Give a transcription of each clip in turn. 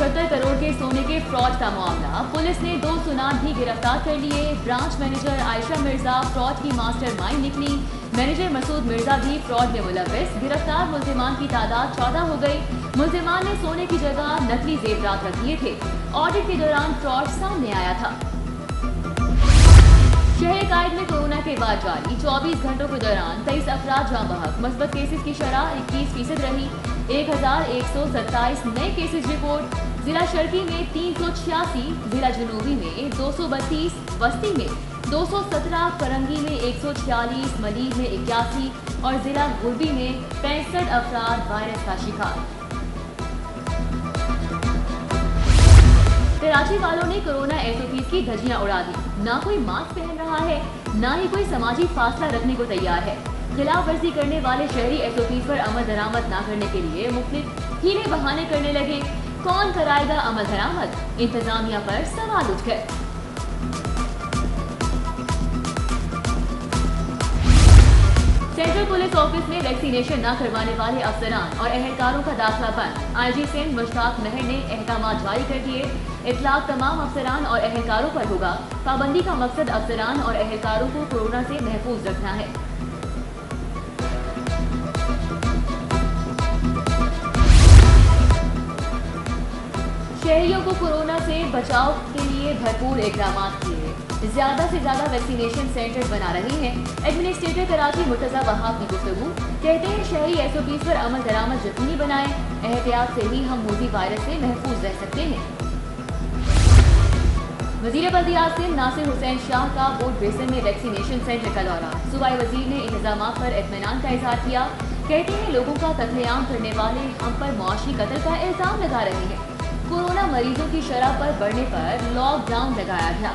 75 करोड़ के सोने के फ्रॉड का मामला। पुलिस ने 2 सुनार भी गिरफ्तार कर लिए। Branch manager Ayesha Mirza fraud की मास्टरमाइंड निकली। मैनेजर मसूद मिर्जा भी फ्रॉड में मुलव्विस। गिरफ्तार मुल्जिमान की तादाद 14 हो गई। मुल्जिमान ने सोने की जगह नकली जेवरात रख दिए थे। ऑडिट के दौरान फ्रॉड सामने आया था। शहर कायद में कोरोना के बाद जारी 24 घंटों के दौरान 23 अफराद जाँ बहक। मस्बत केसेस की शरह 21% रही। 1127 नए केसेस रिपोर्ट। जिला शर्की में 386, जिला जनूबी में 232, बस्ती में 217, फरंगी में 146, मलीर में 81 और जिला गुरबी में 65 अफराद वायरस का शिकार। कराची वालों ने कोरोना SOPs की धज्जियां उड़ा दी। ना कोई मास्क पहन रहा है, ना ही कोई समाजी फासला रखने को तैयार है। खिलाफ वर्जी करने वाले शहरी SOPs पर अमल दरामद न करने के लिए मुख्तलिफ हीले बहाने करने लगे। कौन कराएगा अमल दरामद? इंतजामिया पर सवाल उठ गए। सेंट्रल पुलिस ऑफिस में वैक्सीनेशन न करवाने वाले अफसरान और एहलकारों का दाखिला बंद। IG सिंध मुश्ताक महर ने अहकाम जारी कर दिए। इतलाक तमाम अफसरान और एहलकारों पर होगा। पाबंदी का मकसद अफसरान और एहलकारों को कोरोना से महफूज रखना है। शहरियों को कोरोना से बचाव के लिए भरपूर इक़दाम किए। ज्यादा से ज्यादा वैक्सीनेशन सेंटर बना रहे हैं। एडमिनिस्ट्रेटर कराची मुर्तजा वहाब की गुफ्तगू। कहते हैं शहरी SOPs पर अमल दरामद यकीनी बनाएं। एहतियात से ही हम मोदी वायरस से महफूज रह सकते हैं। वजीर बल्दियात सिंध नासिर हुसैन शाह का बोट बेसन में वैक्सीनेशन सेंटर का दौरा। सूबाई वजीर ने इंतजामात पर इत्मीनान का इजहार किया। कहते हैं लोगों का कत्लेआम करने वाले हम पर मुआशी कत्ल का इल्जाम लगा रहे हैं। कोरोना मरीजों की शरह पर बढ़ने पर लॉकडाउन लगाया गया।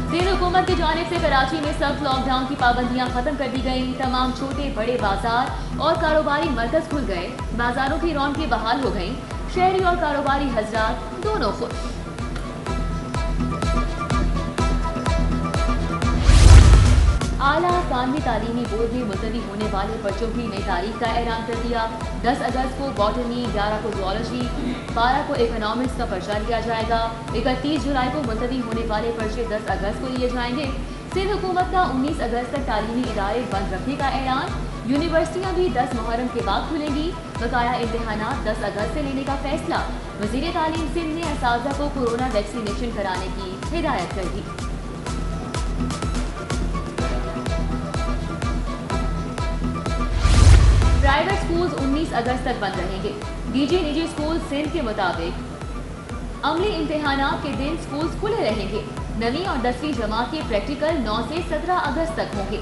सिंध हुकूमत की जानिब से कराची में सख्त लॉकडाउन की पाबंदियां खत्म कर दी गयी। तमाम छोटे बड़े बाजार और कारोबारी मरकज खुल गए। बाजारों की रौनकें बहाल हो गयी। शहरी और कारोबारी हजरात दोनों खुश। आला सानवी तालीमी बोर्ड में मुलतवी होने वाले पर्चों की नई तारीख का ऐलान कर दिया। 10 अगस्त को बॉटनी, 11 को जूलॉजी, 12 को इकोनॉमिक्स का पर्चा लिया जाएगा। 31 जुलाई को मुलतवी होने वाले पर्चे 10 अगस्त को लिए जाएंगे। सिंध हुकूमत का 19 अगस्त तक तालीमी इदारे बंद रखने का ऐलान। यूनिवर्सिटियां भी 10 मुहर्रम के बाद खुलेंगी। बकाया इम्तिहानात 10 अगस्त से लेने का फैसला। वजीर तालीम सिंध ने असातिज़ा को कोरोना वैक्सीनेशन कराने की हिदायत कर दी। प्राइवेट स्कूल्स 19 अगस्त तक बंद रहेंगे। DG निजी स्कूल सिंध के मुताबिक अमली इम्तिहानात के दिन स्कूल्स खुले रहेंगे। 9वीं और 10वीं जमात के प्रैक्टिकल 9 से 17 अगस्त तक होंगे।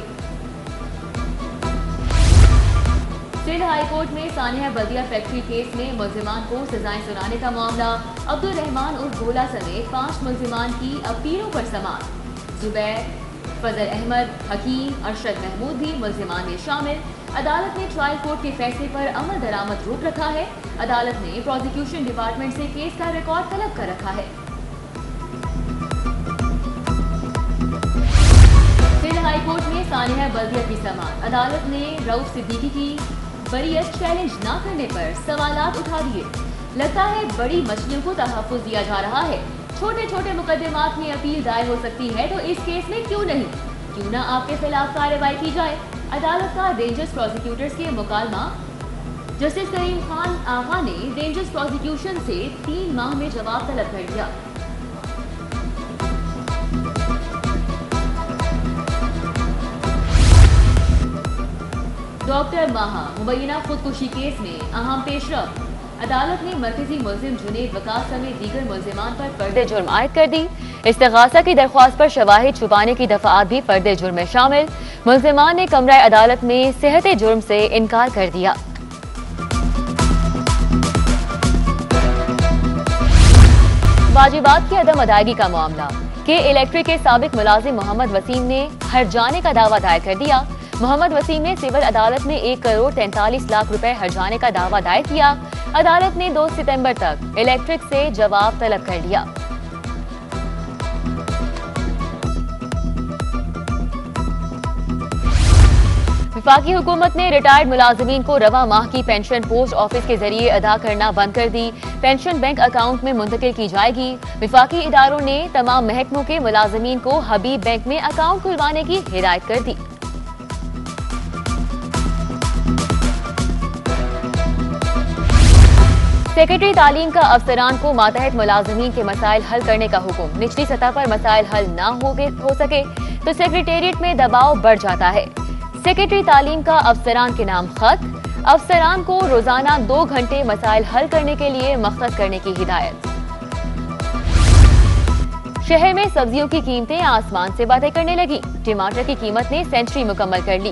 सिंध हाई कोर्ट में सानिया बल्दिया फैक्ट्री केस में मुल्जिमान को सजाएं सुनाने का मामला। अब्दुल रहमान उर्फ गोला समेत 5 मुल्जिमान की अपीलों पर समाअत। जुबैर, फजल अहमद, हकीम, अरशद महमूद भी मुल्जिमान में शामिल। अदालत ने ट्रायल कोर्ट के फैसले पर अमल दरामद रोक रखा है। अदालत ने प्रोसिक्यूशन डिपार्टमेंट से केस का रिकॉर्ड तलब कर रखा है। सिंध हाई कोर्ट में सानिया बल्दिया की समाअत। अदालत ने रऊफ सिद्दीकी की बरीयत चैलेंज न करने पर सवालात उठा दिए। लगता है बड़ी मछलियों को तहफ़्फ़ुज़ दिया जा रहा है। छोटे छोटे मुकदमात में अपील दायर हो सकती है तो इस केस में क्यों नहीं? क्यों ना आपके खिलाफ कार्रवाई की जाए? अदालत का रेंजर्स प्रोसिक्यूटर्स के मुकालमा। जस्टिस करीम खान आगा ने रेंजर्स प्रोसिक्यूशन से 3 माह में जवाब तलब कर दिया। डॉक्टर माहा मुबैना खुदकुशी केस में अहम पेशरफ। अदालत ने मरकजी मुल्जिम जुनेद वकास समेत दीगर मुल्जिमान पर फर्द जुर्म आयद कर दी। इस्तिगासा की दरख्वास्त पर शवाहिद छुपाने की दफात भी फर्द जुर्म में शामिल। मुल्जिमान ने कमरा अदालत में सेहत जुर्म से इनकार कर दिया। वाजिबात की अदम अदायगी का मामला। के इलेक्ट्रिक के साबिक मुलाजिम मोहम्मद वसीम ने हर्जाने का दावा दायर कर दिया। मोहम्मद वसीम ने सिविल अदालत में 1 करोड़ 43 लाख रुपए हर्जाने का दावा दायर किया। अदालत ने 2 सितंबर तक इलेक्ट्रिक से जवाब तलब कर लिया। वफाकी हुकूमत ने रिटायर्ड मुलाजिमीन को रवा माह की पेंशन पोस्ट ऑफिस के जरिए अदा करना बंद कर दी। पेंशन बैंक अकाउंट में मुंतकिल की जाएगी। वफाकी इदारों ने तमाम महकमों के मुलाजिमीन को हबीब बैंक में अकाउंट खुलवाने की हिदायत कर दी। सेक्रेटरी तालीम का अफसरान को मातहत मुलाजिमीन के मसाइल हल करने का हुक्म। निचली सतह पर मसाइल हल न हो सके तो सेक्रेटेरिएट में दबाव बढ़ जाता है। सेक्रेटरी तालीम का अफसरान के नाम खत। अफसरान को रोजाना 2 घंटे मसाइल हल करने के लिए मख्सस करने की हिदायत। शहर में सब्जियों की कीमतें आसमान से बातें करने लगी। टमाटर की कीमत ने सेंचुरी मुकम्मल कर ली।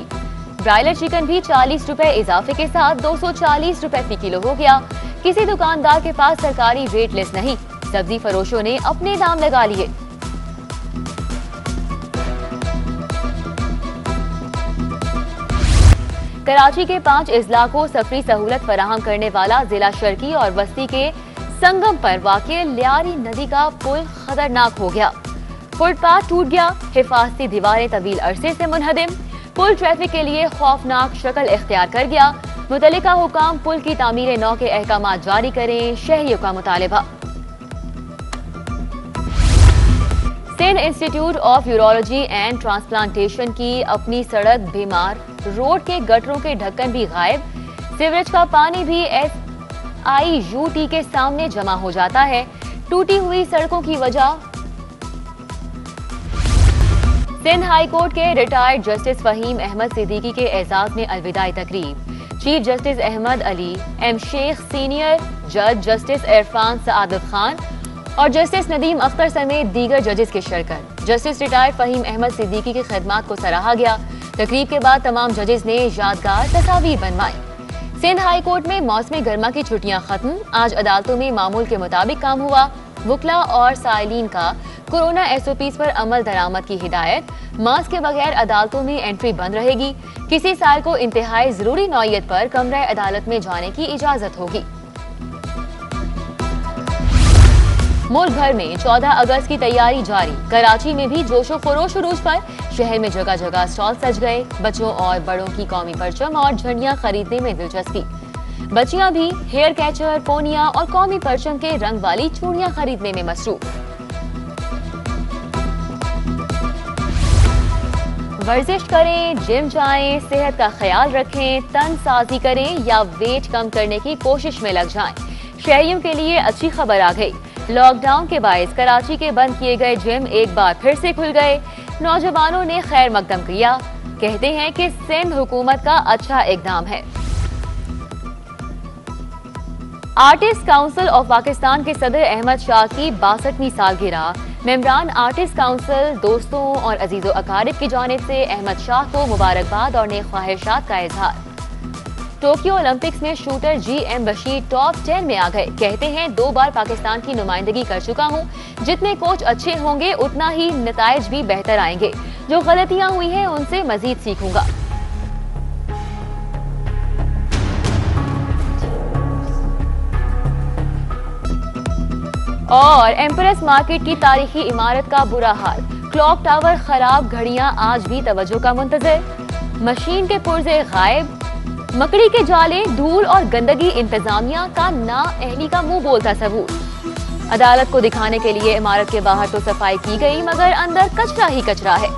ब्रायलर चिकन भी 40 रुपए इजाफे के साथ 240 रुपए फी किलो हो गया। किसी दुकानदार के पास सरकारी रेट लिस्ट नहीं, सब्जी फरोशों ने अपने दाम लगा लिए। कराची के 5 अजला को सफरी सहूलत फराहम करने वाला जिला शर्की और वस्ती के संगम पर वाक़े लियारी नदी का पुल खतरनाक हो गया। फुटपाथ टूट गया। हिफाजती दीवारें तवील अरसे से मुनहदिम। पुल ट्रैफिक के लिए खौफनाक शक्ल इख्तियार कर गया। मुतल्लिका हुकाम पुल की तामीर नौ के अहकाम जारी करें, शहरियों का मुतालिबा। Sindh institute of urology and transplantation की अपनी सड़क बीमार, रोड के गटरों के ढक्कन भी गायब, सीवरेज का पानी भी SIUT के सामने जमा हो जाता है। टूटी हुई सड़कों की वजह। सिंध हाई कोर्ट के रिटायर्ड जस्टिस फहीम अहमद सिद्दीकी के एजाज में अलविदाई तकरीब। Chief justice Ahmed Ali M Sheikh, senior जज जस्टिस इरफान सआदत खान और जस्टिस नदीम अख्तर समेत दीगर जजेस की शिरकत। जस्टिस रिटायर्ड फहीम अहमद सिद्दीकी की खिदमात को सराहा गया। तकरीब के बाद तमाम जजेस ने यादगार तस्वीर बनवाई। सिंध हाई कोर्ट में मौसमी गर्मा की छुट्टियां खत्म। आज अदालतों में मामूल के मुताबिक काम हुआ। वकला और साइलिन का कोरोना SOPs पर अमल दरामद की हिदायत। मास्क के बगैर अदालतों में एंट्री बंद रहेगी। किसी साल को इंतहाई जरूरी नौयत पर कमरा अदालत में जाने की इजाजत होगी। मुल्क भर में 14 अगस्त की तैयारी जारी। कराची में भी जोशो खरोश उरूज पर। शहर में जगह जगह स्टॉल सज गए। बच्चों और बड़ों की कौमी परचम और झंडियां खरीदने में दिलचस्पी। बच्चियां भी हेयर कैचर, पोनिया और कौमी परचम के रंग वाली चूड़ियां खरीदने में मसरूफ। वर्जिश करें, जिम जाएं, सेहत का ख्याल रखें, तन साजी करें या वेट कम करने की कोशिश में लग जाएं। शहरियों के लिए अच्छी खबर आ गई। लॉकडाउन के बायस कराची के बंद किए गए जिम एक बार फिर से खुल गए। नौजवानों ने खैर मकदम किया। कहते हैं कि सिंध हुकूमत का अच्छा इकदाम है। आर्टिस्ट काउंसिल ऑफ पाकिस्तान के सदर अहमद शाह की 62वीं सालगिरह। मेंबरान आर्टिस्ट काउंसिल, दोस्तों और अजीजो अकारिब की जानिब से अहमद शाह को मुबारकबाद और नेक ख्वाहिशात का इजहार। टोक्यो ओलंपिक्स में शूटर GM बशीर टॉप 10 में आ गए। कहते हैं 2 बार पाकिस्तान की नुमाइंदगी कर चुका हूं। जितने कोच अच्छे होंगे उतना ही नताइज भी बेहतर आएंगे। जो गलतियां हुई हैं उनसे मजीद सीखूंगा। और एम्प्रेस मार्केट की तारीखी इमारत का बुरा हाल। क्लॉक टावर खराब, घड़ियां आज भी तवज्जो का मुंतजिर। मशीन के पुर्जे गायब। मकड़ी के जाले, धूल और गंदगी इंतजामिया का नाअहली का मुंह बोलता सबूत। अदालत को दिखाने के लिए इमारत के बाहर तो सफाई की गई मगर अंदर कचरा ही कचरा है।